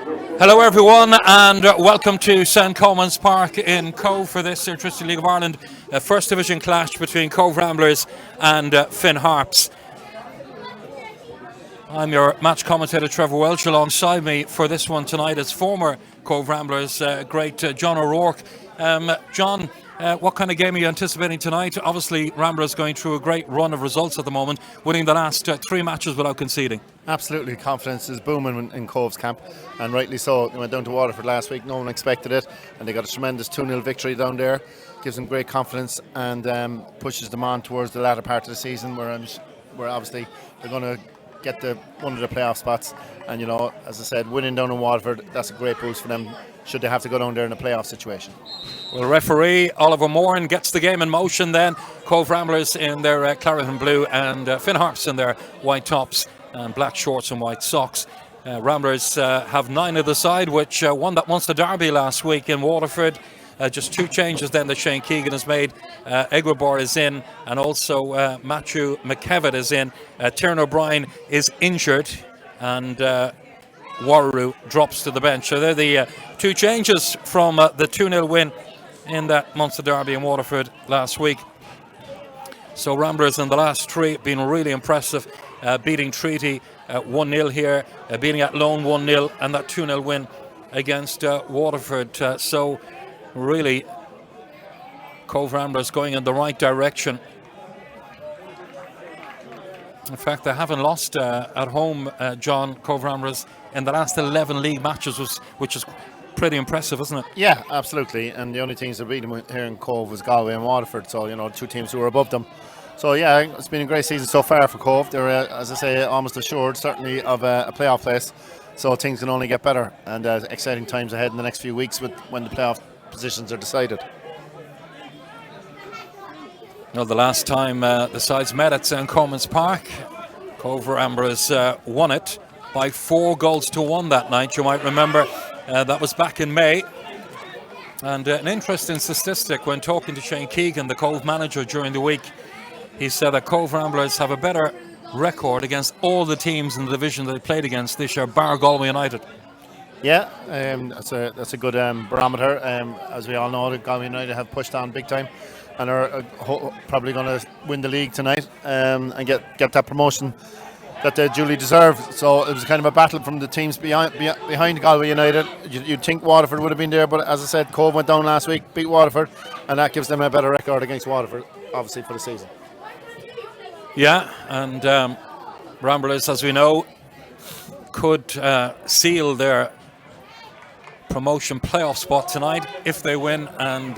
Hello everyone and welcome to St Commons Park in Cove for this Electricity League of Ireland First Division clash between Cove Ramblers and Finn Harps. I'm your match commentator Trevor Welch. Alongside me for this one tonight is former Cove Ramblers great John O'Rourke. John, what kind of game are you anticipating tonight? Obviously Ramblers going through a great run of results at the moment, winning the last 3 matches without conceding. Absolutely, confidence is booming in Cove's camp, and rightly so. They went down to Waterford last week, no one expected it, and they got a tremendous 2-0 victory down there. Gives them great confidence and pushes them on towards the latter part of the season where obviously they're going to get one of the playoff spots. And as I said, winning down in Waterford, that's a great boost for them should they have to go down there in a playoff situation. Well, referee Oliver Moran gets the game in motion then. Cove Ramblers in their claret and blue and Finn Harps in their white tops and black shorts and white socks. Ramblers have 9 at the side, which won that Munster Derby last week in Waterford. Just 2 changes then that Shane Keegan has made. Egbarbor is in, and also Matthew McKevitt is in. Tiernan O'Brien is injured, and Warroo drops to the bench. So they're the 2 changes from the 2-0 win in that Munster Derby in Waterford last week. So Ramblers in the last 3 have been really impressive, beating Treaty 1-0 here, beating Athlone 1-0, and that 2-0 win against Waterford. So really, Cove Ramblers going in the right direction. In fact, they haven't lost at home, John, Cove Ramblers, in the last 11 league matches, which is pretty impressive, isn't it? Yeah, absolutely. And the only teams that beat them here in Cove was Galway and Waterford, so 2 teams who were above them. So yeah, it's been a great season so far for Cove. They're, as I say, almost assured, certainly, of a playoff place. So things can only get better, and exciting times ahead in the next few weeks when the playoff positions are decided. Well, the last time the sides met at St Commons Park, Cove Ramblers won it by 4 goals to 1 that night. You might remember that was back in May. And an interesting statistic when talking to Shane Keegan, the Cove manager, during the week, he said that Cove Ramblers have a better record against all the teams in the division that they played against this year, bar Galway United. Yeah, that's a good barometer. As we all know, the Galway United have pushed on big time and are probably going to win the league tonight and get that promotion that they duly deserve. So it was kind of a battle from the teams behind Galway United. You'd think Waterford would have been there, but as I said, Cove went down last week, beat Waterford, and that gives them a better record against Waterford, obviously, for the season. Yeah, and Ramblers, as we know, could seal their promotion playoff spot tonight if they win, and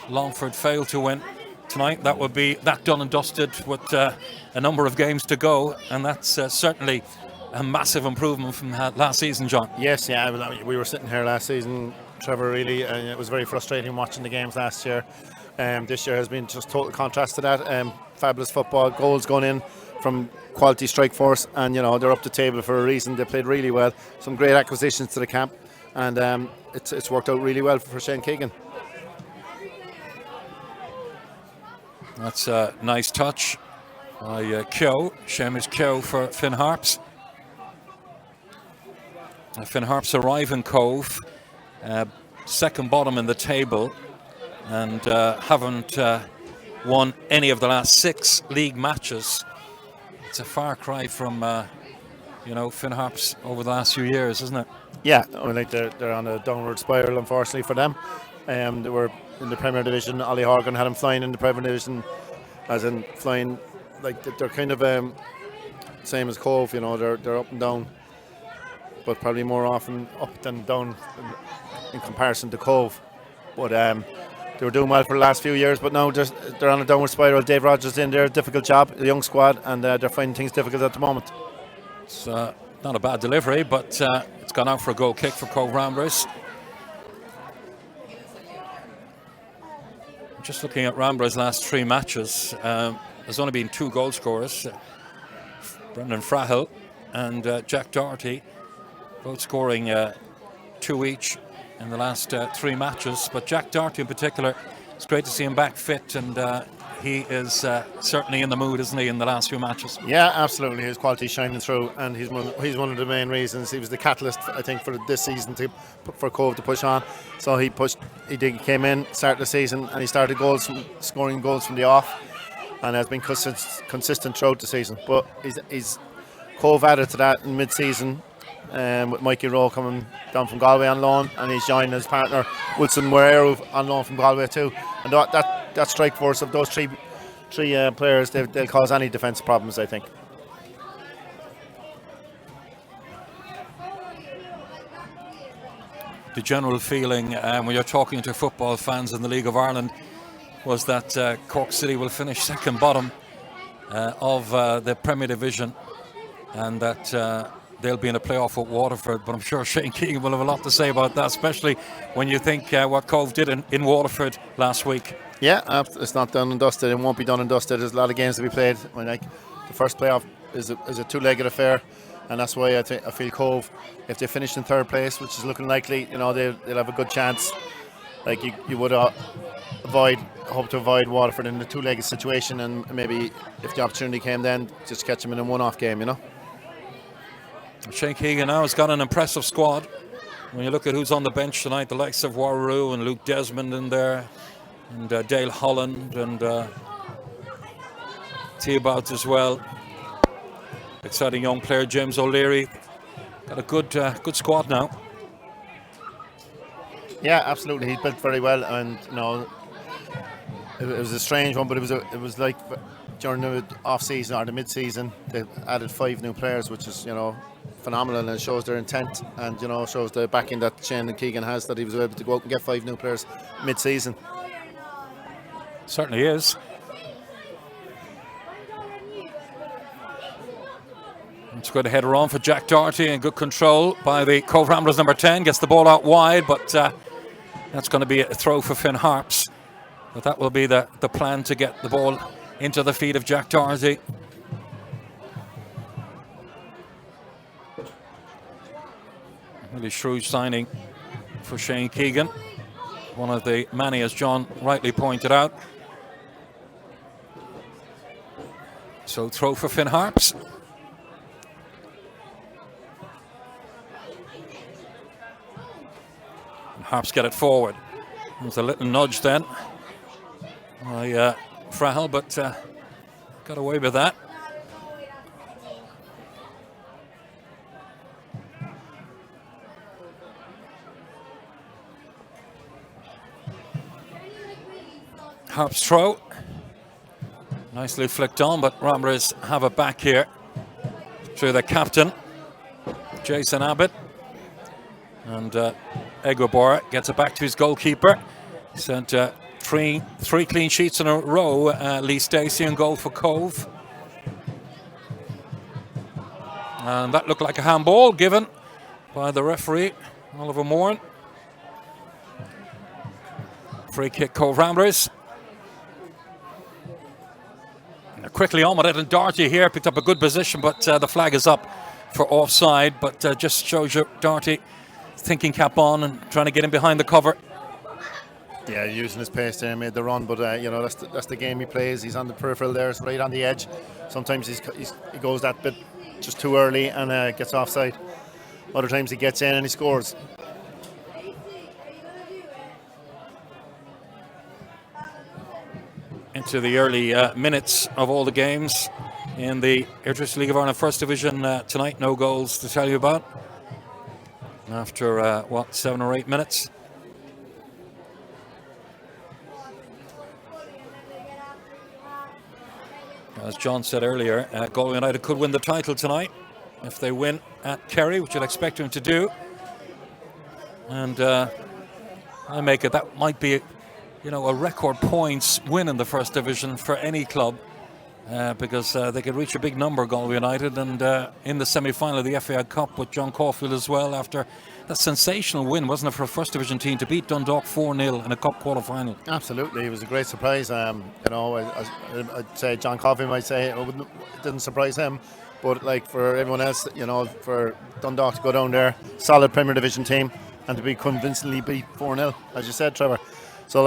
Longford fail to win tonight. That would be that done and dusted with a number of games to go, and that's certainly a massive improvement from last season, John. Yes, yeah, we were sitting here last season, Trevor, really, and it was very frustrating watching the games last year. This year has been just total contrast to that. Fabulous football, goals going in from quality strike force, and they're up the table for a reason. They played really well, some great acquisitions to the camp, and it's worked out really well for Shane Keegan. That's a nice touch by Seamus Keogh for Finn Harps. Finn Harps arrive in Cove, second bottom in the table, and haven't won any of the last 6 league matches. It's a far cry from Finn Harps over the last few years, isn't it? Yeah, they're on a downward spiral, unfortunately for them. They were in the Premier Division. Ollie Horgan had them flying in the Premier Division, as in flying, like they're kind of same as Cove, they're up and down, but probably more often up than down in comparison to Cove. But they were doing well for the last few years, but now they're on a downward spiral. Dave Rogers in there, difficult job, a young squad, and they're finding things difficult at the moment. It's not a bad delivery, but it's gone out for a goal kick for Cove Ramblers. Just looking at Ramblers' last 3 matches, there's only been 2 goal scorers, Brendan Frahill and Jack Doherty, both scoring 2 each in the last 3 matches. But Jack Doherty in particular, it's great to see him back fit, and he is certainly in the mood, isn't he, in the last few matches? Yeah, absolutely. His quality shining through, and he's one of the main reasons. He was the catalyst, I think, for this season for Cove to push on. So he came in, started the season, and he started scoring goals from the off, and has been consistent throughout the season. But he's Cove added to that in mid-season. With Mikey Rowe coming down from Galway on loan, and he's joined his partner Wilson Moreira on loan from Galway too. And that strike force of those three players, they'll cause any defence problems, I think. The general feeling when you're talking to football fans in the League of Ireland was that Cork City will finish second bottom of the Premier Division, and that they'll be in a playoff with Waterford. But I'm sure Shane Keegan will have a lot to say about that, especially when you think what Cove did in Waterford last week. Yeah, it's not done and dusted. It won't be done and dusted. There's a lot of games to be played. The first playoff is a two-legged affair, and that's why I feel Cove, if they finish in third place, which is looking likely, they'll have a good chance. Like you would hope to avoid Waterford in the two-legged situation, and maybe if the opportunity came, then just catch them in a one-off game. Shane Keegan now has got an impressive squad. When you look at who's on the bench tonight, the likes of Warroo and Luke Desmond in there, and Dale Holland and Theobald as well. Exciting young player James O'Leary. Got a good squad now. Yeah, absolutely. He built very well, and it was a strange one, but it was like during the off season or the mid season they added 5 new players, which is phenomenal, and it shows their intent, and shows the backing that Shane Keegan has, that he was able to go out and get 5 new players mid season. Certainly is. It's good to header on for Jack Doherty, and good control by the Cove Ramblers number 10. Gets the ball out wide, but that's going to be a throw for Finn Harps. But that will be the plan, to get the ball into the feet of Jack Doherty. Really shrewd signing for Shane Keegan. One of the many, as John rightly pointed out. So throw for Finn Harps. And Harps get it forward. There's a little nudge then by Frahel, but got away with that. Harps throw. Nicely flicked on, but Ramblers have it back here through the captain, Jason Abbott. And Egobora gets it back to his goalkeeper. Sent three clean sheets in a row. Lee Stacey in goal for Cove. And that looked like a handball given by the referee, Oliver Moran. Free kick, Cove Ramblers. Quickly on with it, and Doherty here picked up a good position, but the flag is up for offside. But just shows you Doherty thinking cap on and trying to get in behind the cover. Yeah, using his pace there, made the run, but that's the game he plays. He's on the peripheral there, it's right on the edge. Sometimes he goes that bit just too early and gets offside. Other times he gets in and he scores. Into the early minutes of all the games in the Airtricity League of Ireland First Division tonight. No goals to tell you about after 7 or 8 minutes. As John said earlier, Galway United could win the title tonight if they win at Kerry, which you'd expect them to do. And I make it that might be a record points win in the First Division for any club, because they could reach a big number, Galway United, and in the semi-final of the FAI Cup with John Caulfield as well, after that sensational win, wasn't it, for a First Division team to beat Dundalk 4-0 in a cup quarter-final? Absolutely, it was a great surprise. I'd say John Caulfield might say it didn't surprise him, but like for everyone else, for Dundalk to go down there, solid Premier Division team, and to be convincingly beat 4-0, as you said, Trevor. So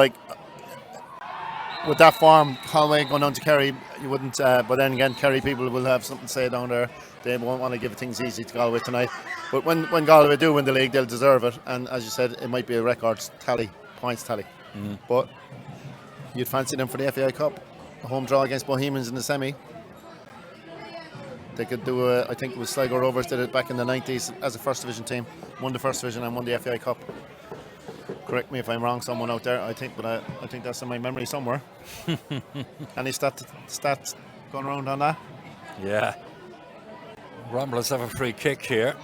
with that form, Galway going on to Kerry, you wouldn't. But then again, Kerry people will have something to say down there. They won't want to give things easy to Galway tonight. But when Galway do win the league, they'll deserve it. And as you said, it might be a record tally, points tally. But you'd fancy them for the FAI Cup, a home draw against Bohemians in the semi. They could do I think it was Sligo Rovers did it back in the 90s as a first division team, won the first division and won the FAI Cup. Correct me if I'm wrong, someone out there, I think that's in my memory somewhere. Any stats going around on that? Yeah. Ramblers have a free kick here.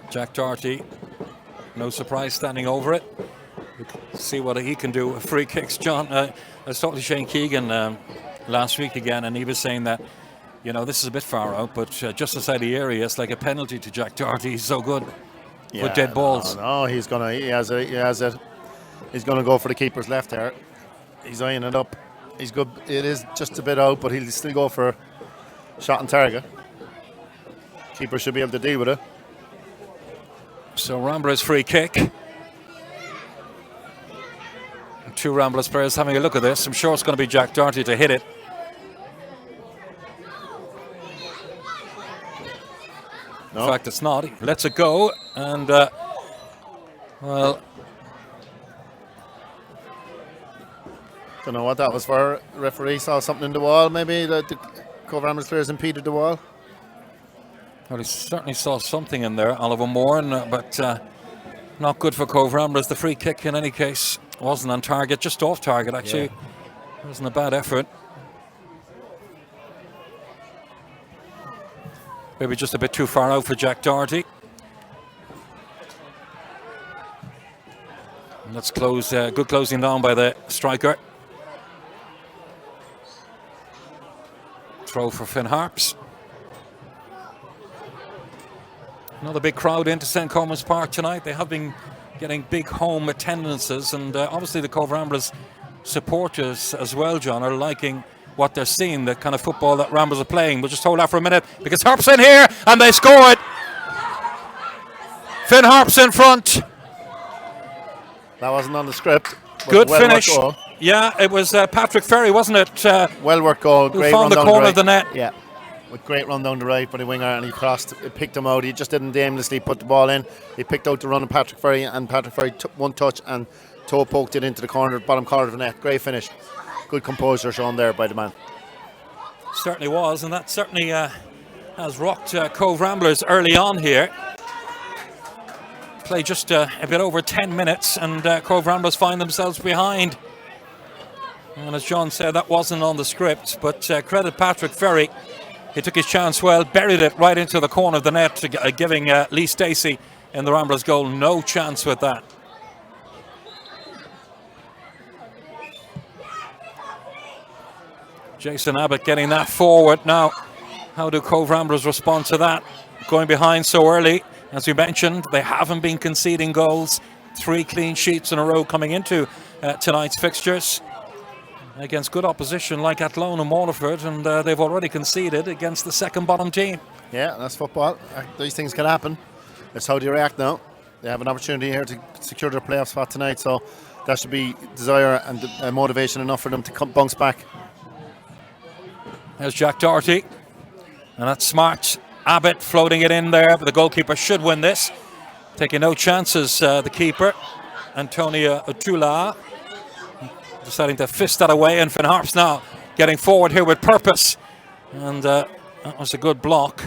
Jack Doherty, no surprise, standing over it. We'll see what he can do with free kicks. John, I was talking to Shane Keegan last week again, and he was saying that, you know, this is a bit far out, but just outside the area, it's like a penalty to Jack Doherty. He's so good with dead balls. No, he's gonna go for the keeper's left there. He's eyeing it up. He's good. It is just a bit out, but he'll still go for shot and target. Keeper should be able to deal with it. So Ramblers free kick. Two Ramblers players having a look at this. I'm sure it's going to be Jack Doherty to hit it. No. In fact, it's not. He lets it go, and well, don't know what that was for. The referee saw something in the wall. Maybe the COBH RAMBLERS players impeded the wall. Well, he certainly saw something in there, Oliver Moore, but not good for COBH RAMBLERS. The free kick, in any case, wasn't on target, just off target. Actually, it wasn't a bad effort. Maybe just a bit too far out for Jack Doherty. And let's close. Good closing down by the striker. Throw for Finn Harps. Another big crowd into St. Comas Park tonight. They have been getting big home attendances, and obviously the COBH RAMBLERS supporters as well, John, are liking what they're seeing, the kind of football that Ramblers are playing. We'll just hold that for a minute because Harps in here and they score it. Finn Harps in front. That wasn't on the script. Good finish. Yeah, it was Patrick Ferry, wasn't it? Well worked goal. Who found the corner of the net. Yeah, with great run down the right by the winger, and he crossed. It picked him out. He just didn't aimlessly put the ball in. He picked out the run of Patrick Ferry, and Patrick Ferry took one touch and toe poked it into the corner, bottom corner of the net. Great finish. Good composure shown there by the man. Certainly was, and that certainly has rocked COBH RAMBLERS early on here. Play just a bit over 10 minutes, and COBH RAMBLERS find themselves behind. And as John said, that wasn't on the script, but credit Patrick Ferry. He took his chance well, buried it right into the corner of the net, giving Lee Stacey in the Ramblers goal no chance with that. Jason Abbott getting that forward. Now, how do COBH RAMBLERS respond to that? Going behind so early, as we mentioned, they haven't been conceding goals. 3 clean sheets in a row coming into tonight's fixtures against good opposition like Athlone and Waterford, and they've already conceded against the second bottom team. Yeah, that's football. These things can happen. It's how they react now. They have an opportunity here to secure their playoff spot tonight, so that should be desire and motivation enough for them to bounce back. There's Jack Doherty, and that's smart. Abbott floating it in there, but the goalkeeper should win this. Taking no chances, the keeper, Antonia Otula, deciding to fist that away, and Finn Harps now getting forward here with purpose. And that was a good block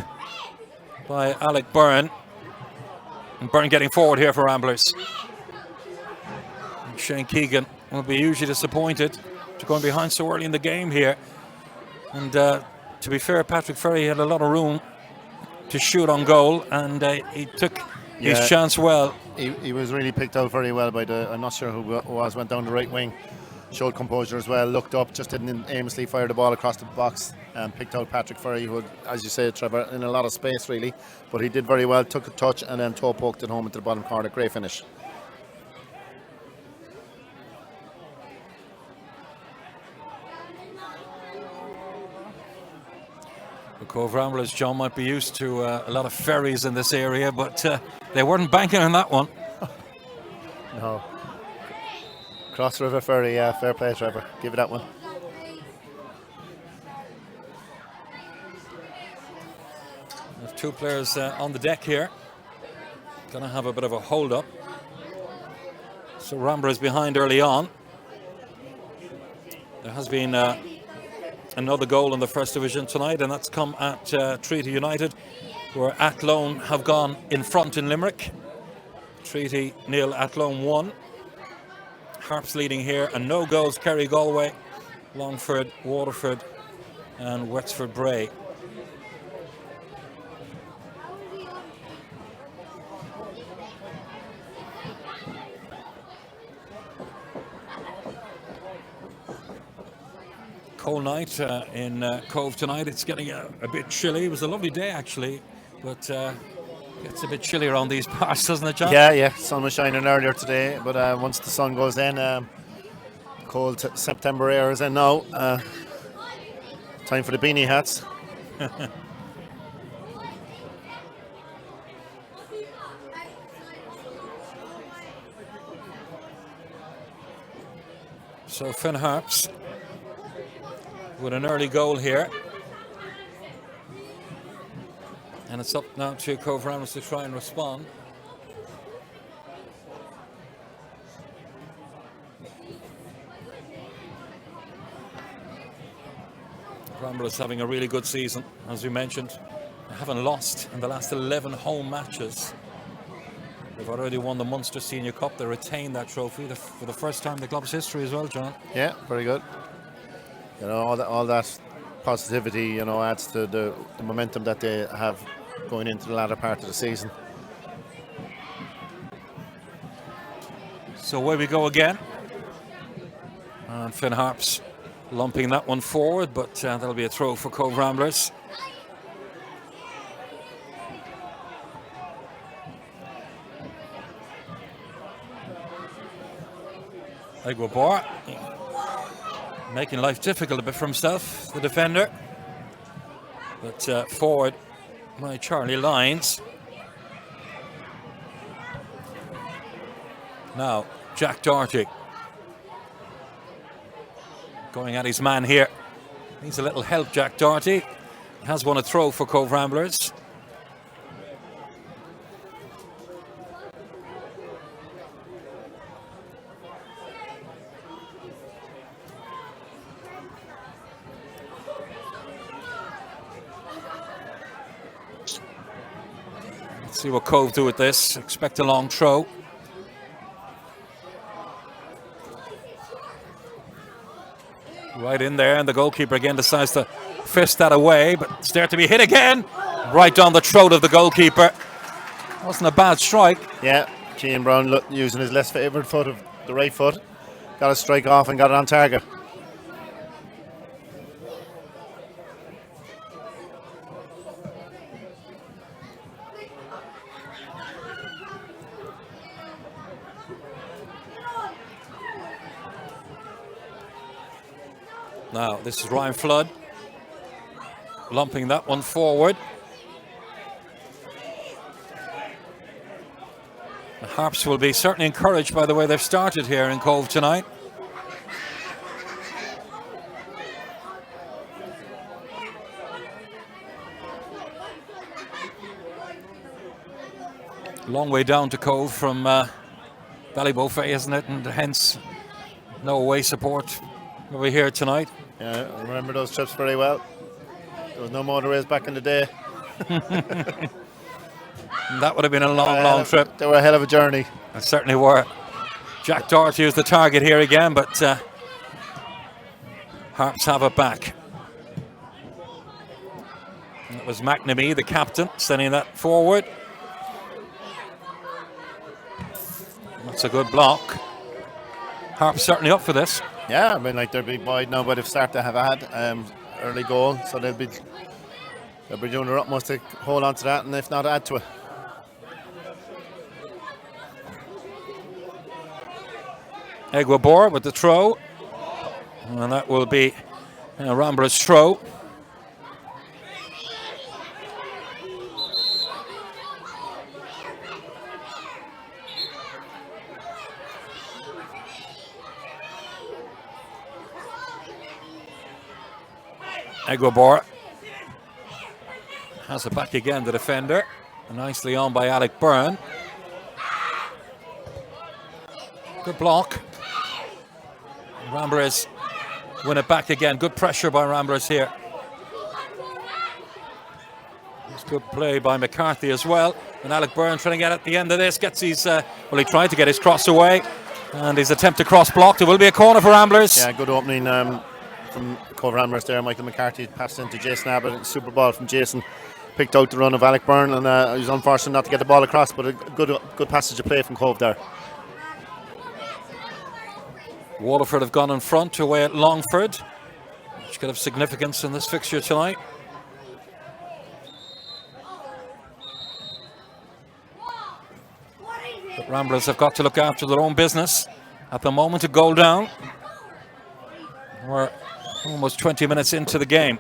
by Alec Byrne. And Byrne getting forward here for Ramblers. And Shane Keegan will be hugely disappointed to going behind so early in the game here. And to be fair, Patrick Ferry had a lot of room to shoot on goal, and he took his chance well. He was really picked out very well by I'm not sure who it was, went down the right wing, showed composure as well, looked up, just didn't aimlessly fire the ball across the box, and picked out Patrick Ferry, who, as you said, Trevor, in a lot of space really, but he did very well, took a touch and then toe poked it home into the bottom corner. Great finish. The COBH RAMBLERS, John, might be used to a lot of ferries in this area, but they weren't banking on that one. No. Cross River Ferry, yeah, fair play, Trevor. Give it that one. There's 2 players on the deck here. Gonna have a bit of a hold up. So Ramblers behind early on. There has been another goal in the first division tonight, and that's come at Treaty United, where Athlone have gone in front in Limerick. Treaty 0, Athlone 1. Harps leading here, and no goals Kerry Galway, Longford, Waterford and Wexford Bray. Cold night in Cove tonight. It's getting a bit chilly. It was a lovely day actually, but it's a bit chilly around these parts, doesn't it, John? Yeah. Sun was shining earlier today, but once the sun goes in, cold September air is in now. Time for the beanie hats. So Finn Harps with an early goal here. And it's up now to Cove Ramblers to try and respond. Ramblers having a really good season, as we mentioned. They haven't lost in the last 11 home matches. They've already won the Munster Senior Cup. They retained that trophy for the first time in the club's history as well, John. Yeah, very good. You know, all that positivity, you know, adds to the momentum that they have going into the latter part of the season. So away we go again. And Finn Harps lumping that one forward, but that'll be a throw for Cove Ramblers. Aguilar making life difficult a bit for himself, the defender. But forward by Charlie Lyons. Now Jack Doherty going at his man here. Needs a little help, Jack Doherty. Has won a throw for Cove Ramblers. Let's see what Cove do with this. Expect a long throw. Right in there, and the goalkeeper again decides to fist that away, but it's there to be hit again. Right down the throat of the goalkeeper. Wasn't a bad strike. Yeah, Cian Brown using his less favoured foot of the right foot. Got a strike off and got it on target. Now, this is Ryan Flood lumping that one forward. The Harps will be certainly encouraged by the way they've started here in Cove tonight. Long way down to Cove from Ballybofey, isn't it? And hence no away support over here tonight. Yeah, I remember those trips very well. There was no motorways back in the day. That would have been a long trip. They were a hell of a journey. They certainly were. Jack Doherty is the target here again, but Harps have it back. And it was McNamee, the captain, sending that forward. That's a good block. Harps certainly up for this. Yeah, I mean, like, they're big wide now, but if start to have had early goal, so they'll be doing their utmost to hold on to that, and if not, add to it. Aguilar with the throw, and that will be Ramblers' throw. Egobor has it back again, the defender. Nicely on by Alec Byrne. Good block. Ramblers win it back again. Good pressure by Ramblers here. It's good play by McCarthy as well. And Alec Byrne trying to get at the end of this. Gets his, well, he tried to get his cross away. And his attempt to cross blocked. It will be a corner for Ramblers. Yeah, good opening from Cobh Ramblers there. Michael McCarthy passed into Jason Abbott. Super ball from Jason. Picked out the run of Alec Byrne, and he was unfortunate not to get the ball across, but a good passage of play from Cobh there. Waterford have gone in front away at Longford, which could have significance in this fixture tonight. But Ramblers have got to look after their own business. At the moment, a goal down. We're almost 20 minutes into the game.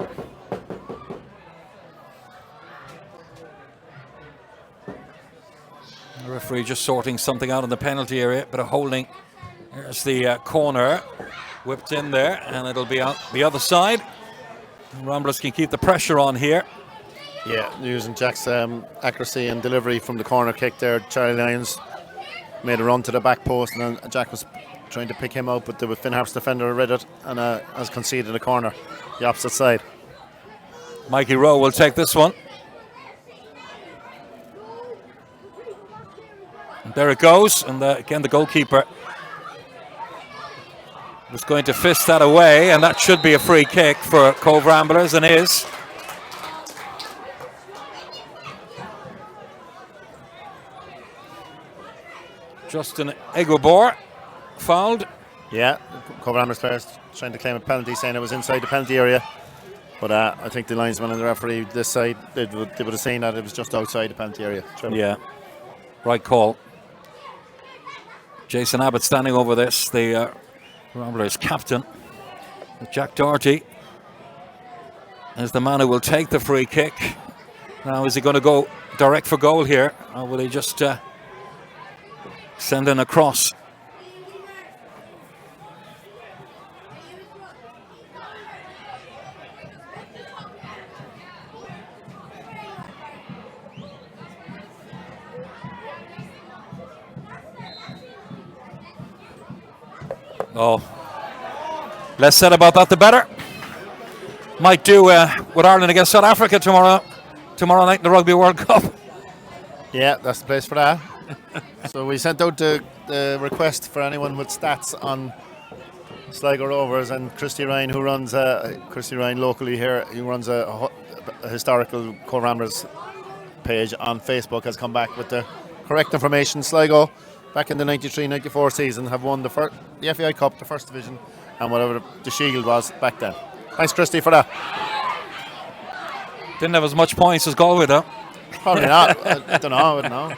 The referee just sorting something out in the penalty area, but a holding. Here's the corner, whipped in there, and it'll be out the other side. Ramblers can keep the pressure on here. Yeah, using Jack's accuracy and delivery from the corner kick there. Charlie Lyons made a run to the back post, and then Jack was trying to pick him out, but the Finn Harps defender read it and has conceded a corner, the opposite side. Mikey Rowe will take this one. And there it goes, and again the goalkeeper was going to fist that away, and that should be a free kick for Cobh Ramblers, and is. Justin Egobor fouled. Yeah, Cobh Ramblers players trying to claim a penalty, saying it was inside the penalty area. But I think the linesman and the referee this side, they would have seen that it was just outside the penalty area. Yeah, right call. Jason Abbott standing over this, the Ramblers captain. Jack Doherty is the man who will take the free kick. Now, is he going to go direct for goal here, or will he just send in a cross? Oh, less said about that, the better. Might do with Ireland against South Africa tomorrow night in the Rugby World Cup. Yeah, that's the place for that. So we sent out the request for anyone with stats on Sligo Rovers, and Christy Ryan, who runs Christy Ryan locally here, who runs a historical Cobh Ramblers page on Facebook, has come back with the correct information. Sligo, back in the 93-94 season, have won the FAI Cup, the first division, and whatever the Shield was back then. Thanks, Christy, for that. Didn't have as much points as Galway, though. Probably not. I don't know. I wouldn't know.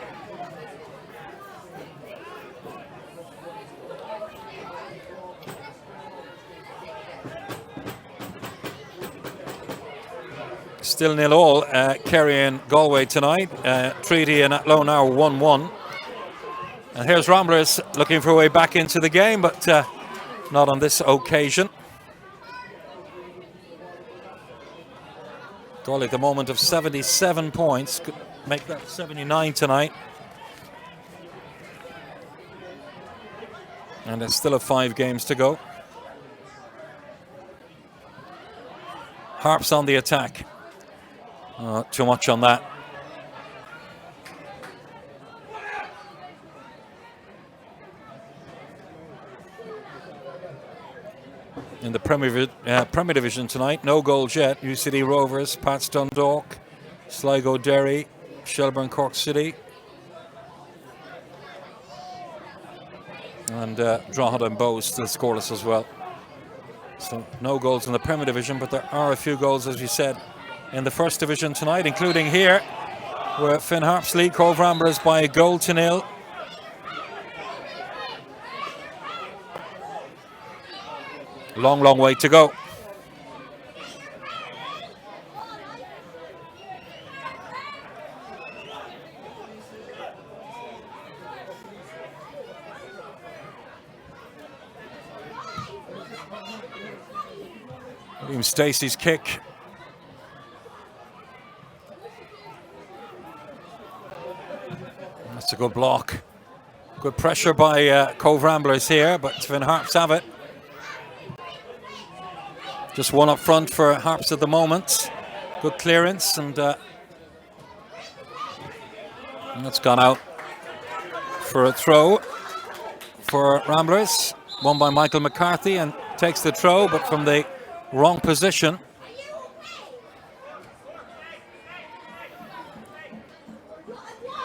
Still 0-0, Kerry and Galway tonight. Treaty and Athlone now 1-1. And here's Ramblers looking for a way back into the game, but not on this occasion. Galway at the moment of 77 points. Could make that 79 tonight. And there's still 5 games to go. Harps on the attack. Too much on that. In the Premier Division tonight, no goals yet. UCD Rovers, Pats Dundalk, Sligo Derry, Shelburne Cork City, and Drogheda and Bow still scoreless as well. So no goals in the Premier Division, but there are a few goals, as we said, in the First Division tonight, including here, where Finn Harps lead Cobh Ramblers by 1-0. Long way to go. William Stacey's kick That's a good block. Good pressure by Cove Ramblers here, but Finn Harps have it. Just one up front for Harps at the moment. Good clearance, and that's gone out for a throw for Ramblers. Won by Michael McCarthy, and takes the throw, but from the wrong position.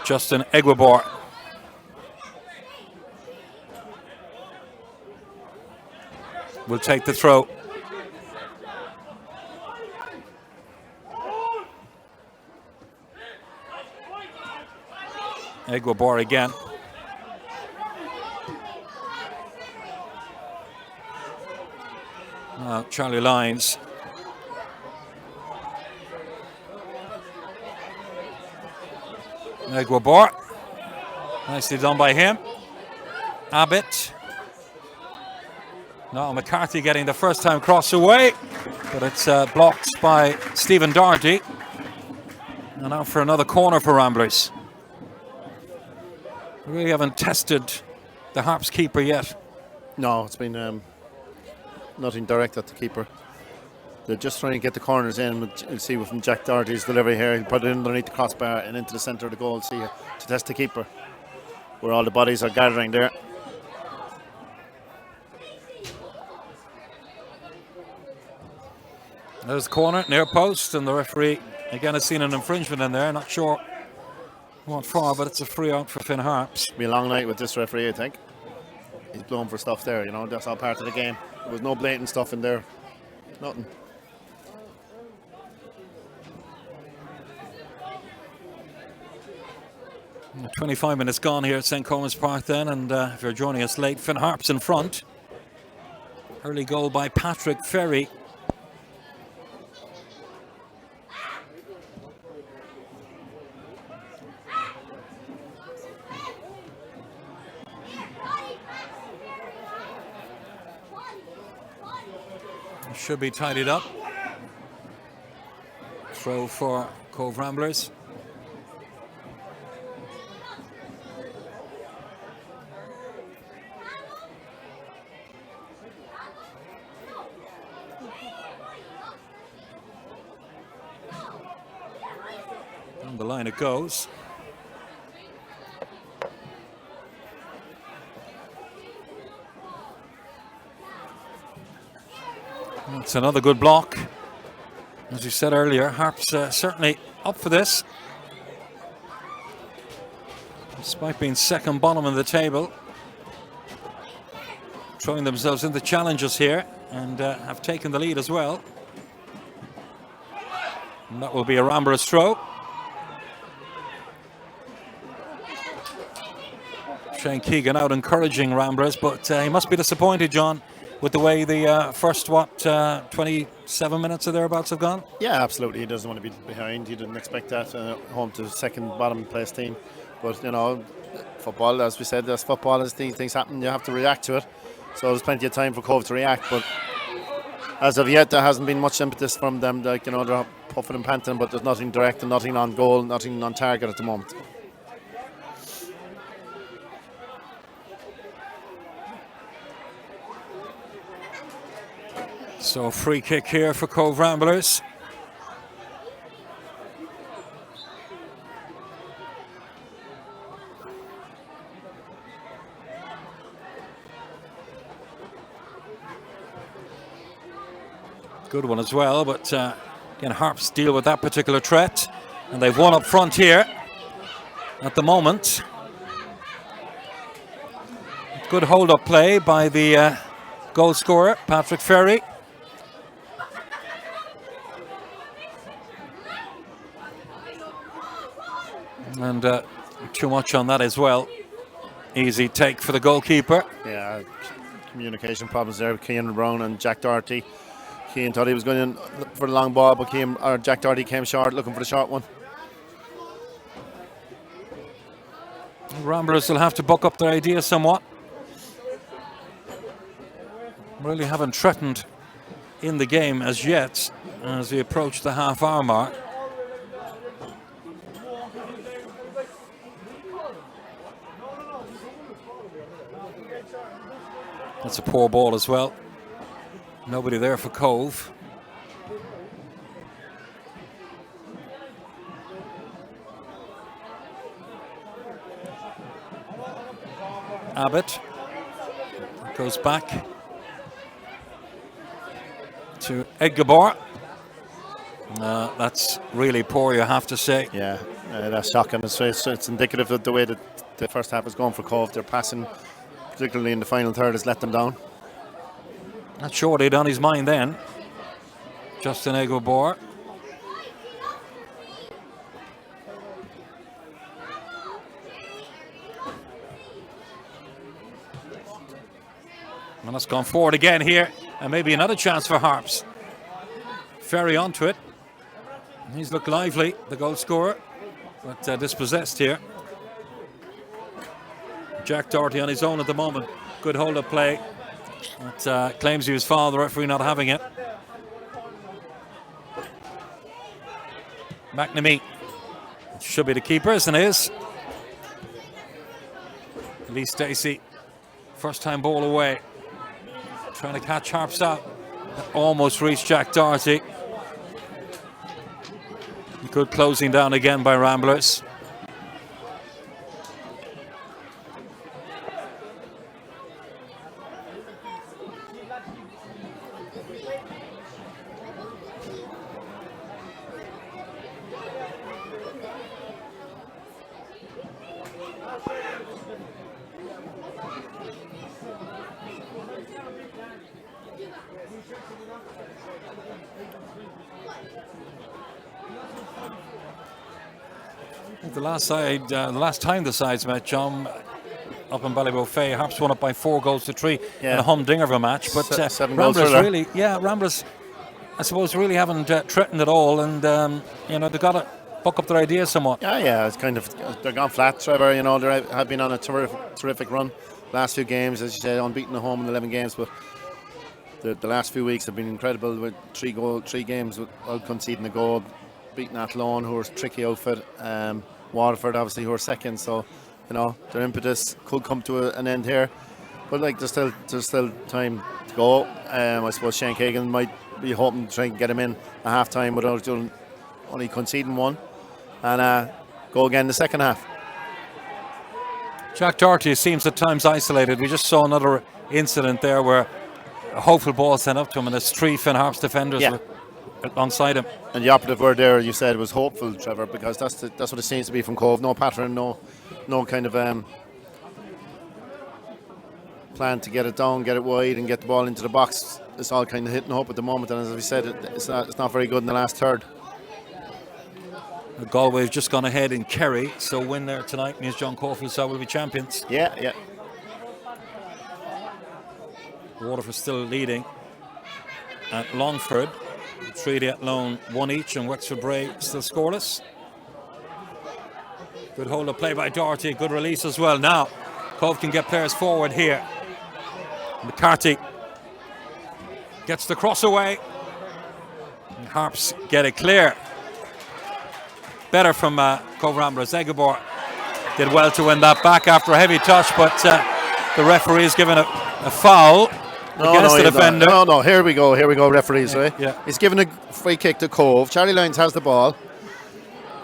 Justin Eguibor. Will take the throw. Eguibor again. Charlie Lyons. Eguibor. Nicely done by him. Abbott. No, McCarthy getting the first time cross away, but it's blocked by Stephen Doherty. And now for another corner for Ramblers. We really haven't tested the Harps keeper yet. No, it's been nothing direct at the keeper. They're just trying to get the corners in. You'll see from Jack Doherty's delivery here. He'll put it underneath the crossbar and into the centre of the goal. See here to test the keeper, where all the bodies are gathering there. There's the corner, near post, and the referee again has seen an infringement in there. Not sure what for, but it's a free out for Finn Harps. It'll be a long night with this referee, I think. He's blowing for stuff there, you know, that's all part of the game. There was no blatant stuff in there. Nothing. And 25 minutes gone here at St. Comas Park then, and if you're joining us late, Finn Harps in front. Early goal by Patrick Ferry. Should be tidied up. Throw for Cove Ramblers. On the line it goes. It's another good block. As we said earlier, Harps certainly up for this. Despite being second bottom of the table. Throwing themselves into challenges here and have taken the lead as well. And that will be a Ramblers throw. Shane Keegan out encouraging Ramblers, but he must be disappointed, John, with the way the first, 27 minutes or thereabouts have gone? Yeah, absolutely. He doesn't want to be behind. He didn't expect that home to the second bottom place team. But, you know, football, as we said, as football, as things happen, you have to react to it. So there's plenty of time for Cove to react. But as of yet, there hasn't been much impetus from them. Like, you know, they're puffing and panting, but there's nothing direct and nothing on goal, nothing on target at the moment. So free kick here for Cove Ramblers. Good one as well, but again, Harps deal with that particular threat, and they've won up front here at the moment. Good hold-up play by the goal scorer, Patrick Ferry. And too much on that as well. Easy take for the goalkeeper. Yeah, communication problems there with Cian Brown and Jack Doherty. Cian thought he was going in for the long ball, but Jack Doherty came short, looking for the short one. Ramblers will have to buck up their idea somewhat. Really haven't threatened in the game as yet as we approach the half-hour mark. That's a poor ball as well. Nobody there for Cove. Abbott goes back to Edgabar. That's really poor, you have to say. Yeah, that's shocking. It's indicative of the way that the first half is going for Cove. Their passing, particularly in the final third, has let them down. Not sure what he'd on his mind then. Justin Edgabar. And it's gone forward again here, and maybe another chance for Harps. Ferry onto it. He's looked lively, the goal scorer, but dispossessed here. Jack Doherty on his own at the moment. Good hold of play. But, claims he was fouled, the referee not having it. McNamee should be the keeper, as it is. Lee Stacey, first time ball away. Trying to catch Harps out. Almost reached Jack Doherty. Good closing down again by Ramblers. The last time the sides met, John, up in Ballybofey, Harps won up by 4 goals to 3 in a humdinger of a match. But Ramblers really, Ramblers, I suppose, really haven't threatened at all, and they've got to buck up their ideas somewhat. Yeah, it's kind of, they're gone flat, Trevor. You know, they have been on a terrific run. Last few games, as you said, unbeaten at home in 11 games, but the last few weeks have been incredible with 3 games without conceding a goal. Beating Athlone, who are a tricky outfit. Waterford, obviously, who are second. So, their impetus could come to an end here. But there's still time to go. I suppose Shane Kagan might be hoping to try and get him in at half time without only conceding one, and go again in the second half. Jack Doherty seems at times isolated. We just saw another incident there where a hopeful ball sent up to him, and there's 3 Finn Harps defenders were alongside him. And the operative word there, you said, was hopeful, Trevor, because that's what it seems to be from Cove. No pattern, no kind of plan to get it down, get it wide, and get the ball into the box. It's all kind of hit and hope at the moment, and as we said, it's not very good in the last third. Galway have just gone ahead in Kerry, so win there tonight means John Caulfield will be champions. Yeah. Waterford still leading at Longford. Treaty at Lone 1 each, and Wexford Bray still scoreless. Good hold of play by Doherty, good release as well. Now Cove can get players forward here. McCarthy gets the cross away, and Harps get it clear. Better from Cove Ramblers. Edgabar did well to win that back after a heavy touch, but the referee is given a foul against the defender. No, here we go, referees, right? Yeah. He's given a free kick to Cove. Charlie Lyons has the ball,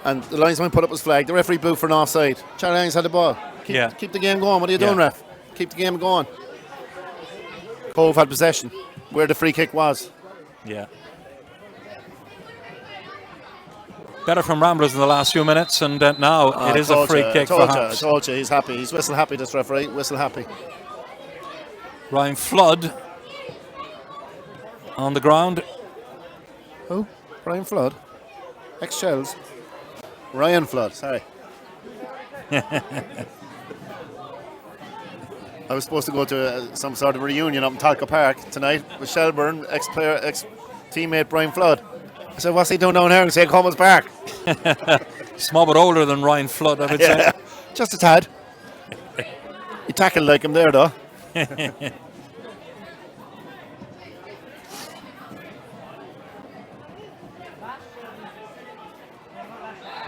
and the linesman put up his flag. The referee blew for an offside. Charlie Lyons had the ball. Keep the game going. What are you doing, ref? Keep the game going. Cove had possession where the free kick was. Yeah. Better from Ramblers in the last few minutes, and now it is a free kick for Harps. I told you, he's happy. He's whistle happy, this referee. Whistle happy. Ryan Flood on the ground. Who? Ryan Flood? Ex-Shells. Ryan Flood, sorry. I was supposed to go to some sort of reunion up in Talca Park tonight with Shelburne, ex-teammate Brian Flood. I said, what's he doing down here in St. Coleman's Park? Small but older than Ryan Flood, I would say. Just a tad. He tackled like him there, though.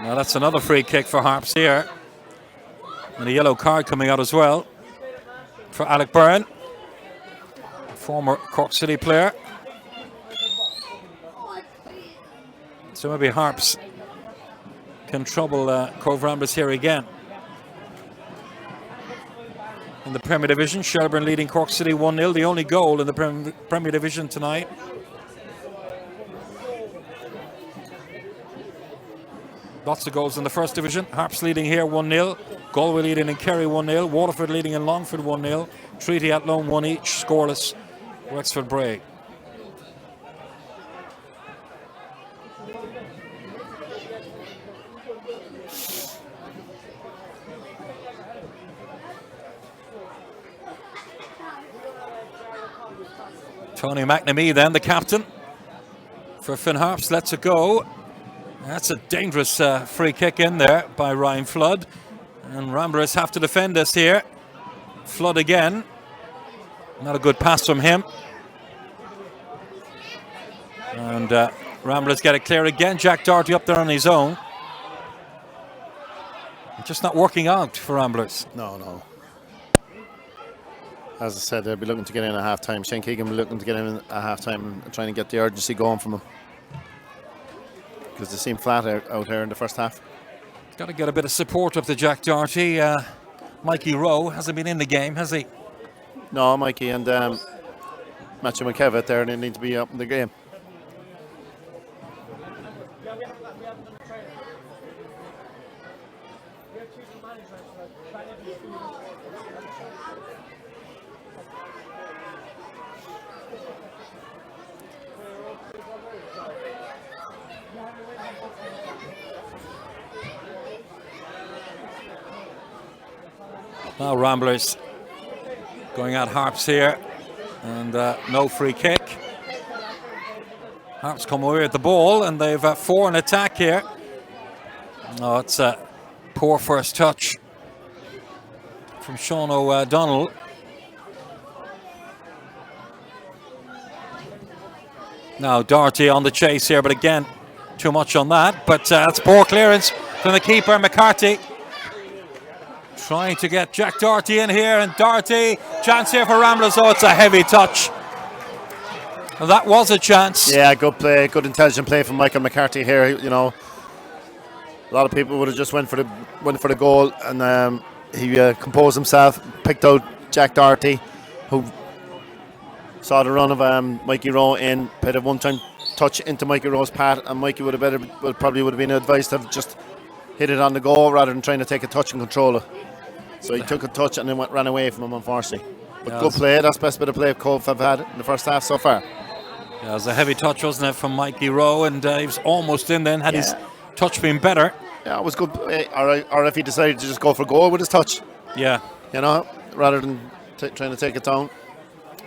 Now that's another free kick for Harps here. And a yellow card coming out as well for Alec Byrne. former Cork City player. So maybe Harps can trouble Cobh Ramblers here again. In the Premier Division, Shelburne leading Cork City 1-0, the only goal in the Premier Division tonight. Lots of goals in the First Division. Harps leading here 1-0. Galway leading in Kerry 1-0. Waterford leading in Longford 1-0. Treaty at Lone 1 each. Scoreless. Wexford Bray. Tony McNamee then, the captain for Finn Harps, lets it go. That's a dangerous free kick in there by Ryan Flood. And Ramblers have to defend this here. Flood again. Not a good pass from him. And Ramblers get it clear again. Jack Doherty up there on his own. Just not working out for Ramblers. No. As I said, they'll be looking to get in at half-time. Shane Keegan will be looking to get in at half-time and trying to get the urgency going from them. Because they seem flat out here in the first half. Got to get a bit of support up to Jack Doherty. Mikey Rowe hasn't been in the game, has he? No, Mikey and Matthew McKevitt there, they need to be up in the game. Now Ramblers going at Harps here, and no free kick. Harps come away with the ball, and they've 4 in attack here. Oh, it's a poor first touch from Sean O'Donnell. Now Doherty on the chase here, but again, too much on that. But that's poor clearance from the keeper, McCarthy. Trying to get Jack Doherty in here, and Doherty, chance here for Ramblers. Oh, it's a heavy touch. Well, that was a chance. Yeah, good play, good intelligent play from Michael McCarthy here. You know, a lot of people would have just went for the goal, and he composed himself, picked out Jack Doherty, who saw the run of Mikey Rowe in, put a one-time touch into Mikey Rowe's path, and Mikey probably would have been advised to have just hit it on the goal rather than trying to take a touch and control it. So he took a touch and then ran away from him, unfortunately. But good play. That's the best bit of play Cobh have had in the first half so far. Yeah, it was a heavy touch, wasn't it, from Mikey Rowe, and he was almost in then, had his touch been better. Yeah, it was good. Or if he decided to just go for goal with his touch. Yeah. You know, rather than trying to take it down.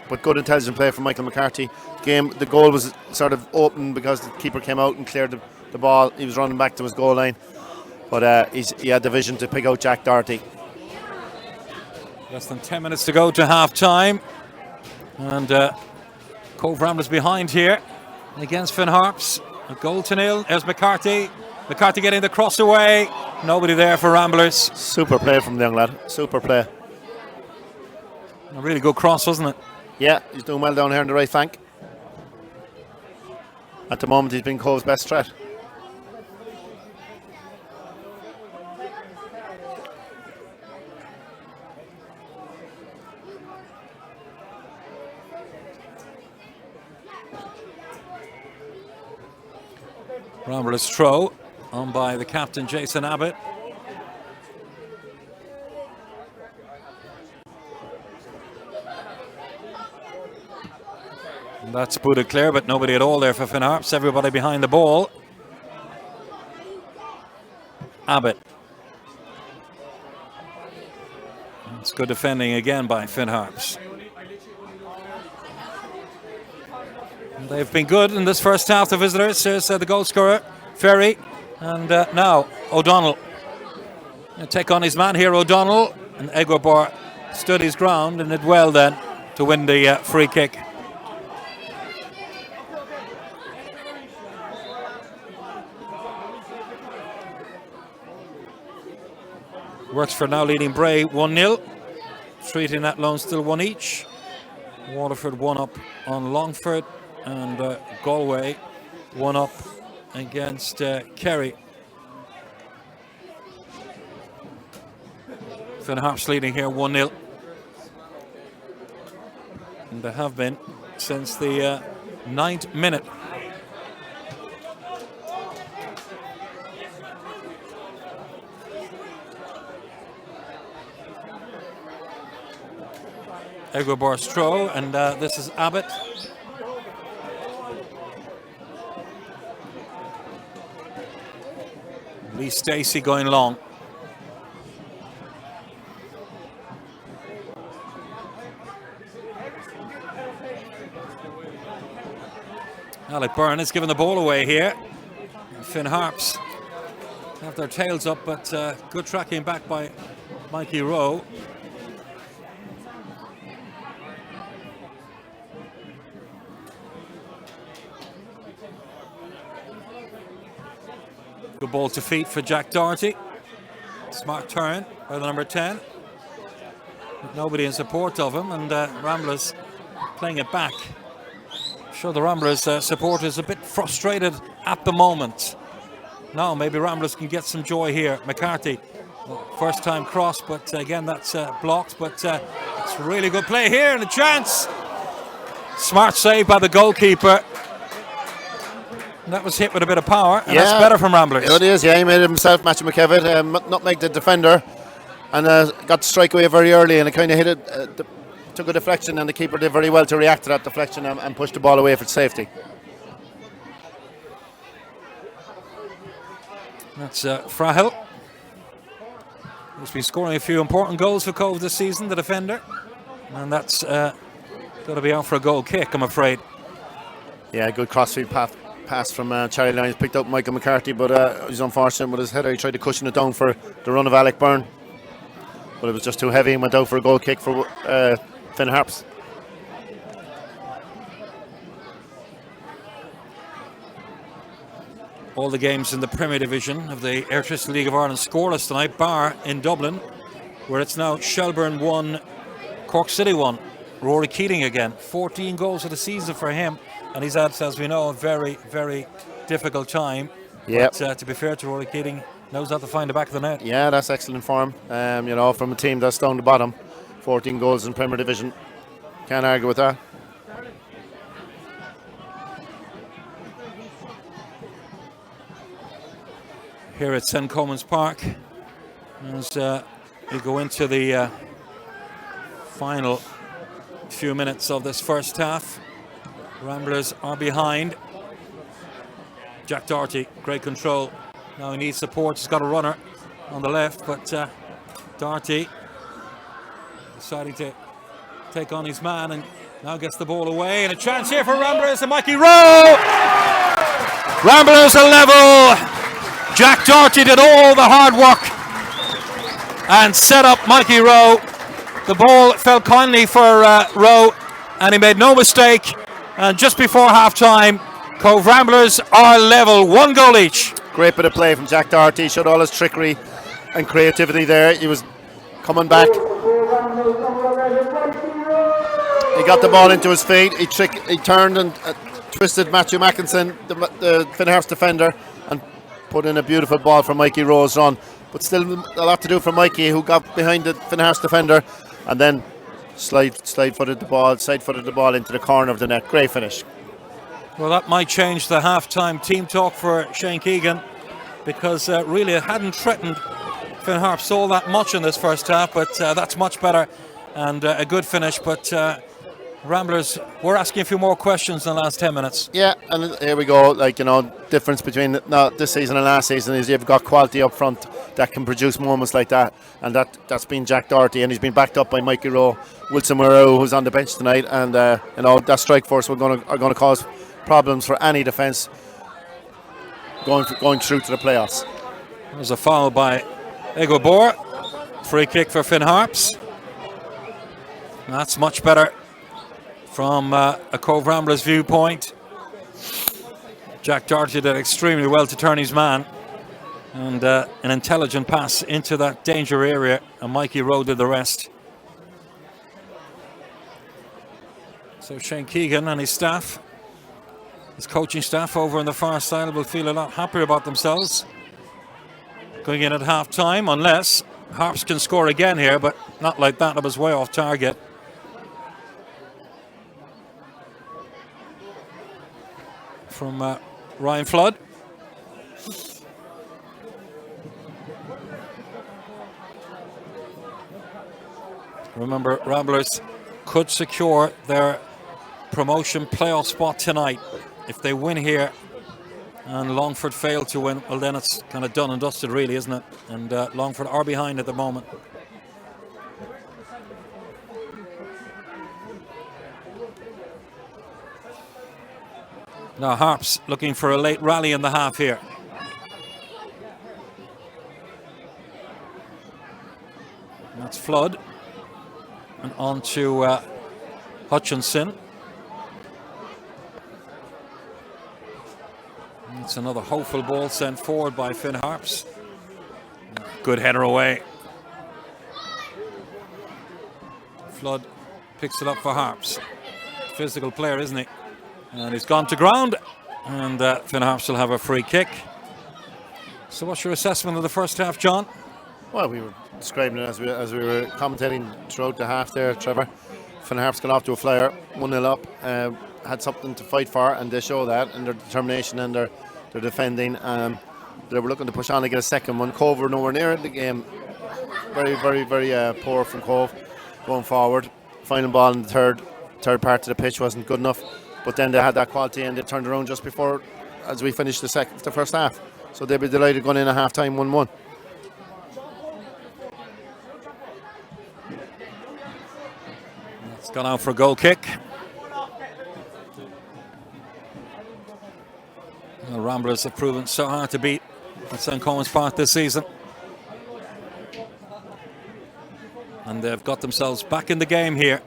But good intelligent play from Michael McCarthy. The goal was sort of open because the keeper came out and cleared the ball. He was running back to his goal line. But he had the vision to pick out Jack Doherty. Less than 10 minutes to go to half-time. And Cobh Ramblers behind here against Finn Harps. A goal to nil. There's McCarthy. McCarthy getting the cross away. Nobody there for Ramblers. Super play from the young lad. Super play. A really good cross, wasn't it? Yeah, he's doing well down here on the right flank. At the moment, he's been Cobh's best threat. Ramblers throw on by the captain Jason Abbott. And that's booted clear, but nobody at all there for Finn Harps. Everybody behind the ball. Abbott. It's good defending again by Finn Harps. They've been good in this first half, the visitors. Here's the goal scorer, Ferry. And now O'Donnell. Take on his man here, O'Donnell. And Egwebar stood his ground and did well then to win the free kick. Wexford now leading Bray 1-0. Treaty and Athlone still 1 each. Waterford 1 up on Longford, and Galway 1 up against Kerry. Finn Harps leading here 1-0. And they have been since the 9th minute. Egwebor's throw, and this is Abbott. Lee Stacey going long. Alec Byrne is giving the ball away here. Finn Harps have their tails up, but good tracking back by Mikey Rowe. Good ball to feet for Jack Doherty. Smart turn by the number 10. With nobody in support of him, and Ramblers playing it back. Sure, the Ramblers supporters a bit frustrated at the moment. Now maybe Ramblers can get some joy here. McCarthy, first time cross, but again that's blocked. But it's really good play here and a chance. Smart save by the goalkeeper. That was hit with a bit of power, and that's better from Ramblers. It is, yeah. He made it himself, Matthew McKevitt, nutmeg the defender, and got the strike away very early, and it kind of hit it, took a deflection, and the keeper did very well to react to that deflection and push the ball away for safety. That's Frahil. He's been scoring a few important goals for Cove this season, the defender, and that's got to be out for a goal kick, I'm afraid. Yeah, good crossfield pass from Charlie Lyons, picked up Michael McCarthy, but he's unfortunate with his header. He tried to cushion it down for the run of Alec Byrne, but it was just too heavy and went out for a goal kick for Finn Harps. All the games in the Premier Division of the Airtricity League of Ireland scoreless tonight, bar in Dublin, where it's now Shelburne 1, Cork City 1. Rory Keating again, 14 goals of the season for him, and he's had, as we know, a very, very difficult time. Yep. But to be fair to Rory Keating, knows how to find the back of the net. Yeah, that's excellent form. You know, from a team that's down the bottom, 14 goals in Premier Division. Can't argue with that. Here at St. Coleman's Park, as we go into the final few minutes of this first half. Ramblers are behind. Jack Doherty, great control. Now he needs support. He's got a runner on the left, but Doherty deciding to take on his man and now gets the ball away. And a chance here for Ramblers and Mikey Rowe. Ramblers are level. Jack Doherty did all the hard work and set up Mikey Rowe. The ball fell kindly for Rowe, and he made no mistake. And just before half-time, Cove Ramblers are level, 1 goal each. Great bit of play from Jack Doherty. Showed all his trickery and creativity there. He was coming back. He got the ball into his feet. He turned and twisted Matthew Mackinson, the Finn Harps defender, and put in a beautiful ball for Mikey Rowe's run. But still a lot to do for Mikey, who got behind the Finn Harps defender and then side-footed the ball into the corner of the net. Great finish. Well, that might change the half-time team talk for Shane Keegan, because really it hadn't threatened Finn Harps all that much in this first half, but that's much better and a good finish. But Ramblers, we're asking a few more questions in the last 10 minutes. Yeah, and here we go. Like, you know, difference between this season and last season is you've got quality up front that can produce moments like that, and that's been Jack Doherty, and he's been backed up by Mikey Rowe, Wilson Moreau, who's on the bench tonight, and you know, that strike force are going to cause problems for any defence going through to the playoffs. There's a foul by Egwebor. Free kick for Finn Harps. That's much better from a Cove Ramblers viewpoint. Jack Doherty did extremely well to turn his man, and an intelligent pass into that danger area, and Mikey Rowe did the rest. So Shane Keegan and his staff, his coaching staff over on the far side, will feel a lot happier about themselves going in at half time, unless Harps can score again here, but not like that. It was way off target. From Ryan Flood. Remember, Ramblers could secure their promotion playoff spot tonight. If they win here and Longford fail to win, well then it's kind of done and dusted really, isn't it? And Longford are behind at the moment. Now Harps looking for a late rally in the half here. That's Flood. And on to Hutchinson. It's another hopeful ball sent forward by Finn Harps. Good header away. Flood picks it up for Harps. Physical player, isn't he? And he's gone to ground. And Finn Harps will have a free kick. So what's your assessment of the first half, John? Well, we were describing it as we were commentating throughout the half there, Trevor. Finn Harps got off to a flyer, 1-0 up, had something to fight for, and they show that in their determination and their defending. They were looking to push on to get a second one. Cove were nowhere near it. The game very, very, very poor from Cove going forward. Final ball in the third part of the pitch wasn't good enough, but then they had that quality and they turned around just before as we finished the first half. So they'd be delighted going in at half time 1-1. It's gone out for a goal kick. The Ramblers have proven so hard to beat at St. Coman's Park this season. And they've got themselves back in the game here.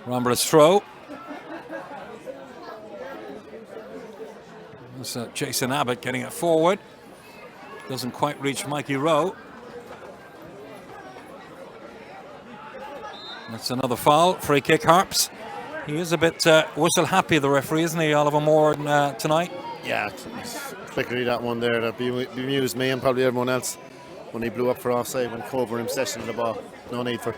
Ramblers throw. That's Jason Abbott getting it forward. Doesn't quite reach Mikey Rowe. That's another foul. Free kick, Harps. He is a bit whistle happy, the referee, isn't he, Oliver Moore, tonight? Yeah, it's flickery that one there. That bemused me and probably everyone else when he blew up for offside when Cove were in possession of the ball. No need for it.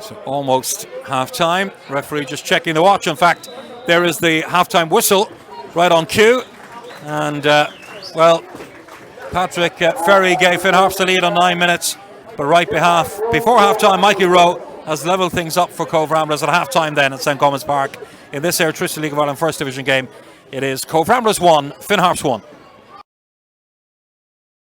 So almost half-time. Referee just checking the watch. In fact, there is the half-time whistle right on cue. And, well, Patrick Ferry gave Finn Harps the lead on 9 minutes. But right before half-time, Mikey Rowe has levelled things up for Cove Ramblers at half-time then at St. Coman's Park. In this Air Tristan League of Ireland First Division game, it is Cove Ramblers 1, Finn Harps 1.